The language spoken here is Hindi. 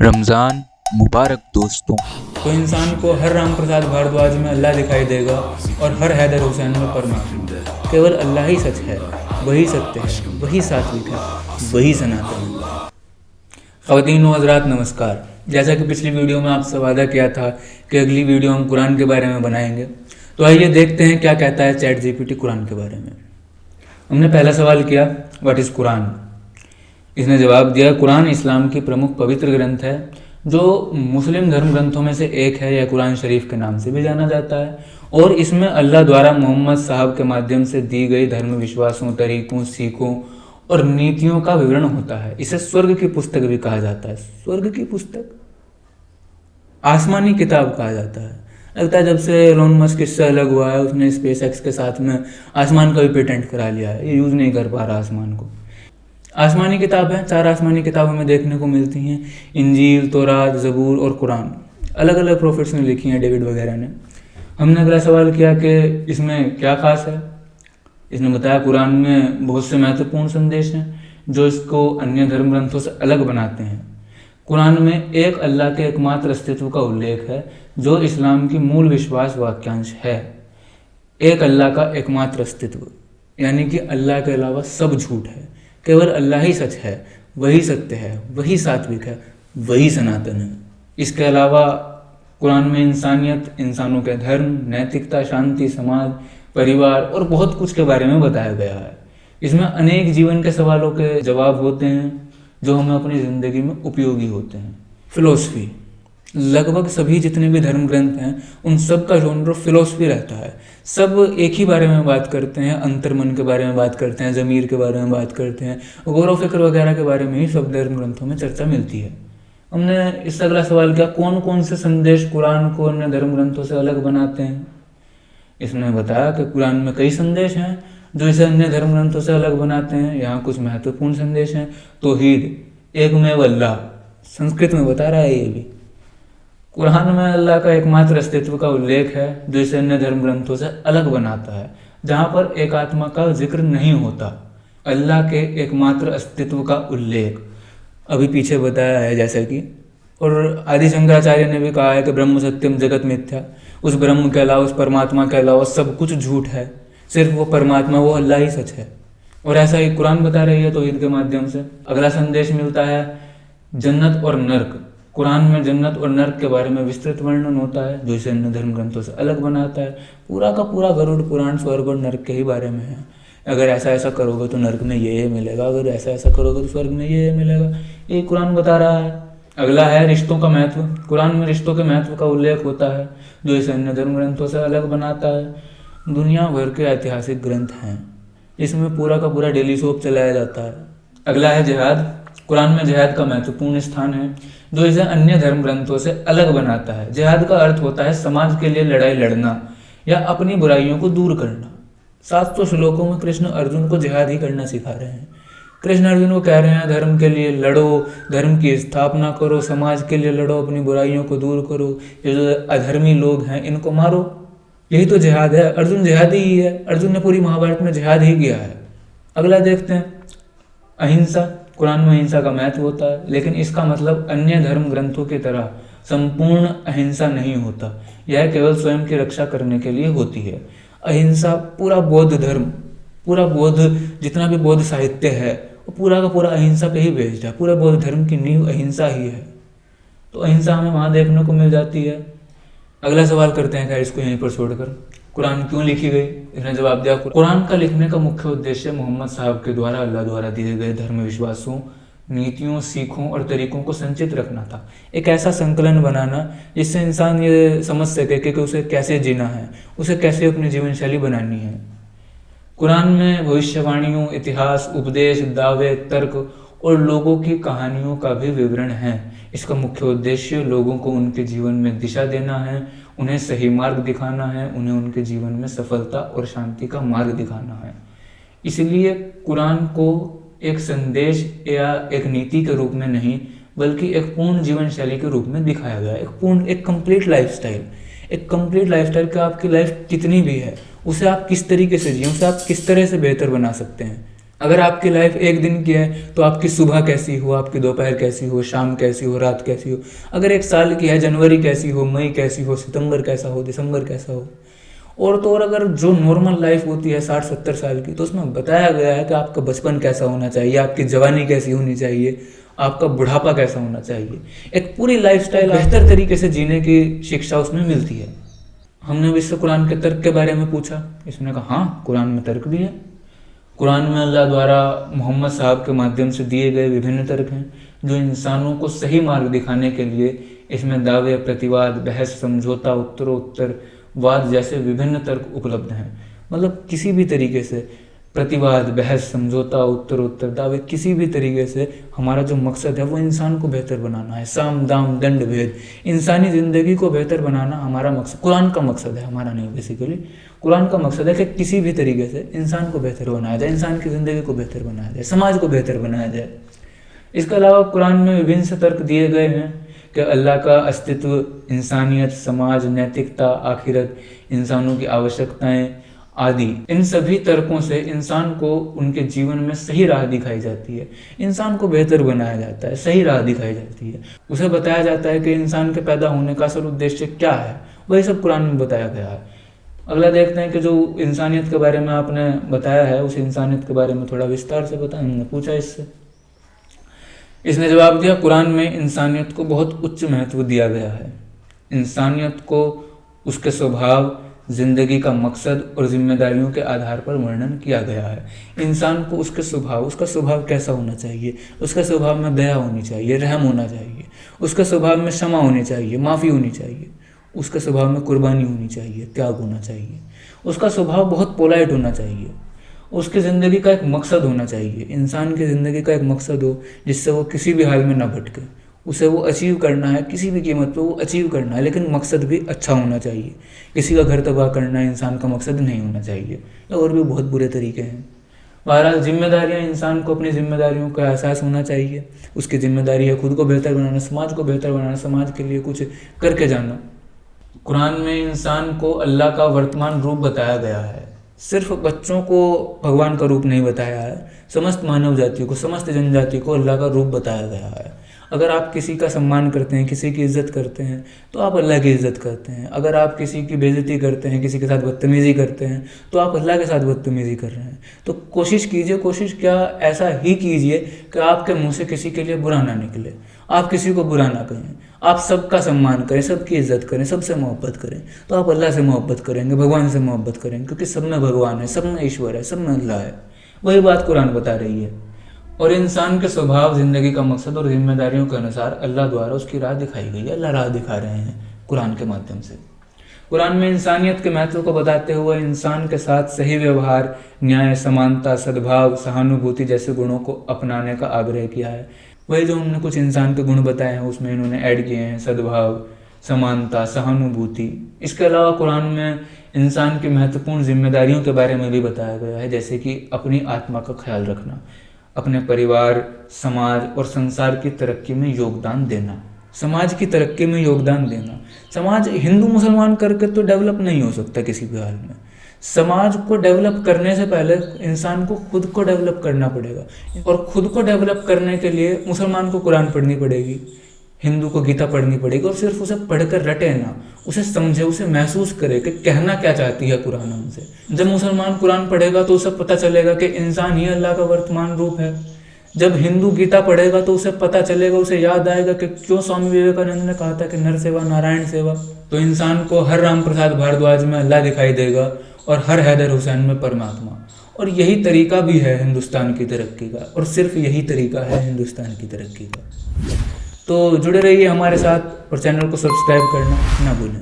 रमज़ान मुबारक दोस्तों। तो इंसान को हर राम प्रसाद भारद्वाज में अल्लाह दिखाई देगा और हर हैदर हुसैन में परमात्मा। केवल अल्लाह ही सच है, वही सत्य है, वही सात्विक है, वही सनातन है। ख़वातीन व हज़रात नमस्कार। जैसा कि पिछली वीडियो में आपसे वादा किया था कि अगली वीडियो हम कुरान के बारे में बनाएंगे, तो आइए देखते हैं क्या कहता है चैट जीपीटी कुरान के बारे में। हमने पहला सवाल किया, व्हाट इज़ कुरान। इसने जवाब दिया, कुरान इस्लाम की प्रमुख पवित्र ग्रंथ है जो मुस्लिम धर्म ग्रंथों में से एक है। यह कुरान शरीफ के नाम से भी जाना जाता है और इसमें अल्लाह द्वारा मोहम्मद साहब के माध्यम से दी गई धर्म विश्वासों, तरीकों, सीखों और नीतियों का विवरण होता है। इसे स्वर्ग की पुस्तक भी कहा जाता है। स्वर्ग की पुस्तक, आसमानी किताब कहा जाता है। लगता है जब से एलोन मस्क इससे अलग हुआ है, उसने स्पेस एक्स के साथ में आसमान का भी पेटेंट करा लिया है। ये यूज़ नहीं कर पा रहा आसमान को। आसमानी किताब है, 4 आसमानी किताब हमें देखने को मिलती हैं, इंजील, तौरात, ज़बूर और कुरान। अलग अलग प्रोफेट्स ने लिखी हैं, डेविड वगैरह ने। हमने अगला सवाल किया कि इसमें क्या खास है। इसने बताया कुरान में बहुत से महत्वपूर्ण संदेश हैं जो इसको अन्य धर्म ग्रंथों से अलग बनाते हैं। कुरान में एक अल्लाह के एकमात्र अस्तित्व का उल्लेख है जो इस्लाम की मूल विश्वास वाक्यांश है। एक अल्लाह का एकमात्र अस्तित्व, यानी कि अल्लाह के अलावा सब झूठ है, केवल अल्लाह ही सच है, वही सत्य है, वही सात्विक है, वही सनातन है। इसके अलावा कुरान में इंसानियत, इंसानों के धर्म, नैतिकता, शांति, समाज, परिवार और बहुत कुछ के बारे में बताया गया है। इसमें अनेक जीवन के सवालों के जवाब होते हैं जो हमें अपनी ज़िंदगी में उपयोगी होते हैं। फिलोसफी, लगभग सभी जितने भी धर्म ग्रंथ हैं उन सब का जॉनर फिलोसफी रहता है। सब एक ही बारे में बात करते हैं, अंतर्मन के बारे में बात करते हैं, ज़मीर के बारे में बात करते हैं, गौर व फिक्र वगैरह के बारे में ही सब धर्म ग्रंथों में चर्चा मिलती है। हमने इससे अगला सवाल किया, कौन कौन से संदेश कुरान को अन्य धर्म ग्रंथों से अलग बनाते हैं। इसने बताया कि कुरान में कई संदेश हैं जो इसे अन्य धर्म ग्रंथों से अलग बनाते हैं। यहाँ कुछ महत्वपूर्ण संदेश हैं। तौहीद, एकमेव अल्लाह, संस्कृत में बता रहा है ये भी। कुरान में अल्लाह का एकमात्र अस्तित्व का उल्लेख है जो इसे अन्य धर्म ग्रंथों से अलग बनाता है, जहाँ पर एक आत्मा का जिक्र नहीं होता। अल्लाह के एकमात्र अस्तित्व का उल्लेख अभी पीछे बताया है जैसे कि, और आदि शंकराचार्य ने भी कहा है कि ब्रह्म सत्यम जगत मिथ्या। उस ब्रह्म के अलावा, उस परमात्मा के अलावा सब कुछ झूठ है, सिर्फ वो परमात्मा, वो अल्लाह ही सच है। और ऐसा ही कुरान बता रही है तौहीद के माध्यम से। अगला संदेश मिलता है जन्नत और नर्क। कुरान में जन्नत और नर्क के बारे में विस्तृत वर्णन होता है जो इसे अन्य धर्म ग्रंथों से अलग बनाता है। पूरा का पूरा गरुड़ पुराण स्वर्ग और नर्क के ही बारे में है। अगर ऐसा ऐसा करोगे तो नर्क में ये मिलेगा, अगर ऐसा ऐसा करोगे तो स्वर्ग में ये मिलेगा, ये कुरान बता रहा है। अगला है रिश्तों का महत्व। कुरान में रिश्तों के महत्व का उल्लेख होता है जो इसे अन्य धर्म ग्रंथों से अलग बनाता है। दुनिया भर के ऐतिहासिक ग्रंथ हैं, इसमें पूरा का पूरा डेली सोप चलाया जाता है। अगला है जिहाद। कुरान में जिहाद का महत्वपूर्ण स्थान है जो इसे अन्य धर्म ग्रंथों से अलग बनाता है। जिहाद का अर्थ होता है समाज के लिए लड़ाई लड़ना या अपनी बुराइयों को दूर करना। 700 श्लोकों में कृष्ण अर्जुन को जिहाद ही करना सिखा रहे हैं। कृष्ण अर्जुन को कह रहे हैं धर्म के लिए लड़ो, धर्म की स्थापना करो, समाज के लिए लड़ो, अपनी बुराइयों को दूर करो, ये जो अधर्मी लोग हैं इनको मारो। यही तो जिहाद है। अर्जुन जिहादी ही है। अर्जुन ने पूरी महाभारत में जिहाद ही किया है। अगला देखते हैं अहिंसा। कुरान में अहिंसा का महत्व होता है, लेकिन इसका मतलब अन्य धर्म ग्रंथों की तरह संपूर्ण अहिंसा नहीं होता। यह केवल स्वयं की रक्षा करने के लिए होती है। अहिंसा पूरा बौद्ध धर्म, पूरा बौद्ध जितना भी बौद्ध साहित्य है वो पूरा का पूरा अहिंसा पे ही बेस्ड है। पूरे बौद्ध धर्म की नींव अहिंसा ही है। तो अहिंसा हमें वहाँ देखने को मिल जाती है। अगला सवाल करते हैं, खैर इसको यहीं पर छोड़कर, कुरान क्यों लिखी गई। इसने जवाब दिया, कुरान का लिखने का मुख्य उद्देश्य मोहम्मद साहब के द्वारा अल्लाह द्वारा दिए गए धर्म विश्वासों, नीतियों, सीखों और तरीकों को संचित रखना था। एक ऐसा संकलन बनाना जिससे इंसान ये समझ सके कि उसे कैसे जीना है, उसे कैसे अपनी जीवन शैली बनानी है। कुरान में भविष्यवाणियों, इतिहास, उपदेश, दावे, तर्क और लोगों की कहानियों का भी विवरण है। इसका मुख्य उद्देश्य लोगों को उनके जीवन में दिशा देना है, उन्हें सही मार्ग दिखाना है, उन्हें उनके जीवन में सफलता और शांति का मार्ग दिखाना है। इसलिए कुरान को एक संदेश या एक नीति के रूप में नहीं बल्कि एक पूर्ण जीवन शैली के रूप में दिखाया गया। एक कंप्लीट लाइफस्टाइल, एक कंप्लीट लाइफस्टाइल कि आपकी लाइफ कितनी भी है उसे आप किस तरीके से जिए, उसे आप किस तरह से बेहतर बना सकते हैं। अगर आपकी लाइफ एक दिन की है तो आपकी सुबह कैसी हो, आपकी दोपहर कैसी हो, शाम कैसी हो, रात कैसी हो। अगर एक साल की है, जनवरी कैसी हो, मई कैसी हो, सितंबर कैसा हो, दिसंबर कैसा हो। और तो और अगर जो नॉर्मल लाइफ होती है 60-70 साल की, तो उसमें बताया गया है कि आपका बचपन कैसा होना चाहिए, आपकी जवानी कैसी होनी चाहिए, आपका बुढ़ापा कैसा होना चाहिए। एक पूरी लाइफस्टाइल बेहतर तरीके से जीने की शिक्षा उसमें मिलती है। हमने भी इससे कुरान के तर्क के बारे में पूछा, इसने कहा हाँ कुरान में तर्क भी है। कुरान में अल्लाह द्वारा मोहम्मद साहब के माध्यम से दिए गए विभिन्न तर्क हैं जो इंसानों को सही मार्ग दिखाने के लिए, इसमें दावे, प्रतिवाद, बहस, समझौता, उत्तरोत्तर वाद जैसे विभिन्न तर्क उपलब्ध हैं। मतलब किसी भी तरीके से प्रतिवाद, बहस, समझौता, उत्तरोत्तर, दावे, किसी भी तरीके से हमारा जो मकसद है वो इंसान को बेहतर बनाना है। साम दाम दंड भेद, इंसानी ज़िंदगी को बेहतर बनाना हमारा मकसद, कुरान का मकसद है, हमारा नहीं। बेसिकली कुरान का मकसद है कि किसी भी तरीके से इंसान को बेहतर बनाया जाए, इंसान की ज़िंदगी को बेहतर बनाया जाए, समाज को बेहतर बनाया जाए। इसके अलावा कुरान में विभिन्न से तर्क दिए गए हैं कि अल्लाह का अस्तित्व, इंसानियत, समाज, नैतिकता, आखिरत, इंसानों की आवश्यकताएं आदि, इन सभी तर्कों से इंसान को उनके जीवन में सही राह दिखाई जाती है, इंसान को बेहतर बनाया जाता है, सही राह दिखाई जाती है। उसे बताया जाता है कि इंसान के पैदा होने का असल उद्देश्य क्या है, वही सब कुरान में बताया गया है। अगला देखते हैं कि जो इंसानियत के बारे में आपने बताया है, उस इंसानियत के बारे में थोड़ा विस्तार से बताएं। हमने पूछा इसने जवाब दिया, कुरान में इंसानियत को बहुत उच्च महत्व दिया गया है। इंसानियत को उसके स्वभाव, जिंदगी का मकसद और जिम्मेदारियों के आधार पर वर्णन किया गया है। इंसान को उसके स्वभाव, उसका स्वभाव कैसा होना चाहिए, उसके स्वभाव में दया होनी चाहिए, रहम होना चाहिए, उसके स्वभाव में क्षमा होनी चाहिए, माफ़ी होनी चाहिए, उसके स्वभाव में कुर्बानी होनी चाहिए, त्याग होना चाहिए, उसका स्वभाव बहुत पोलाइट होना चाहिए, उसकी ज़िंदगी का एक मकसद होना चाहिए। इंसान की ज़िंदगी का एक मकसद हो जिससे वो किसी भी हाल में ना भटके, उसे वो अचीव करना है, किसी भी कीमत पर वो अचीव करना है, लेकिन मकसद भी अच्छा होना चाहिए। किसी का घर तबाह करना इंसान का मकसद नहीं होना चाहिए। और भी बहुत बुरे तरीके हैं। बहरहाल जिम्मेदारियाँ, इंसान को अपनी जिम्मेदारियों का एहसास होना चाहिए। उसकी जिम्मेदारी है खुद को बेहतर बनाना, समाज को बेहतर बनाना, समाज के लिए कुछ करके जाना। कुरान में इंसान को अल्लाह का वर्तमान रूप बताया गया है। सिर्फ बच्चों को भगवान का रूप नहीं बताया है, समस्त मानव जाति को, समस्त जनजाति को अल्लाह का रूप बताया गया है। अगर आप किसी का सम्मान करते हैं, किसी की इज़्ज़त करते हैं, तो आप अल्लाह की इज़्ज़त करते हैं। अगर आप किसी की बेइज्जती करते हैं, किसी के साथ बदतमीज़ी करते हैं, तो आप अल्लाह के साथ बदतमीज़ी कर रहे हैं। तो कोशिश कीजिए, कोशिश क्या ऐसा ही कीजिए कि आपके मुंह से किसी के लिए बुरा ना निकले, आप किसी को बुरा ना कहें, आप सबका सम्मान करें, सबकी इज़्ज़त करें, सबसे मोहब्बत करें। तो आप अल्लाह से मोहब्बत करेंगे, भगवान से मोहब्बत करेंगे, क्योंकि सब में भगवान है, सब में ईश्वर है, सब में अल्लाह है। वही बात कुरान बता रही है। और इंसान के स्वभाव, ज़िंदगी का मकसद और जिम्मेदारियों के अनुसार अल्लाह द्वारा उसकी राह दिखाई गई है। अल्लाह राह दिखा रहे हैं कुरान के माध्यम से। कुरान में इंसानियत के महत्व को बताते हुए इंसान के साथ सही व्यवहार, न्याय, समानता, सद्भाव, सहानुभूति जैसे गुणों को अपनाने का आग्रह किया है। वही जो हमने कुछ इंसान के गुण बताए हैं उसमें इन्होंने ऐड किए हैं, सद्भाव, समानता, सहानुभूति। इसके अलावा कुरान में इंसान की महत्वपूर्ण जिम्मेदारियों के बारे में भी बताया गया है, जैसे कि अपनी आत्मा का ख्याल रखना, अपने परिवार, समाज और संसार की तरक्की में योगदान देना। समाज की तरक्की में योगदान देना। समाज हिंदू मुसलमान करके तो डेवलप नहीं हो सकता किसी भी हाल में। समाज को डेवलप करने से पहले इंसान को खुद को डेवलप करना पड़ेगा, और खुद को डेवलप करने के लिए मुसलमान को कुरान पढ़नी पड़ेगी, हिंदू को गीता पढ़नी पड़ेगी। और सिर्फ उसे पढ़कर रटे ना, उसे समझे, उसे महसूस करे कि कहना क्या चाहती है कुरान हमसे। जब मुसलमान कुरान पढ़ेगा तो उसे पता चलेगा कि इंसान ही अल्लाह का वर्तमान रूप है। जब हिंदू गीता पढ़ेगा तो उसे पता चलेगा, उसे याद आएगा कि क्यों स्वामी विवेकानंद ने कहा था कि नर सेवा नारायण सेवा। तो इंसान को हर राम प्रसाद भारद्वाज में अल्लाह दिखाई देगा और हर हैदर हुसैन में परमात्मा। और यही तरीका भी है हिंदुस्तान की तरक्की का, और सिर्फ यही तरीका है हिंदुस्तान की तरक्की का। तो जुड़े रहिए हमारे साथ और चैनल को सब्सक्राइब करना ना भूलें।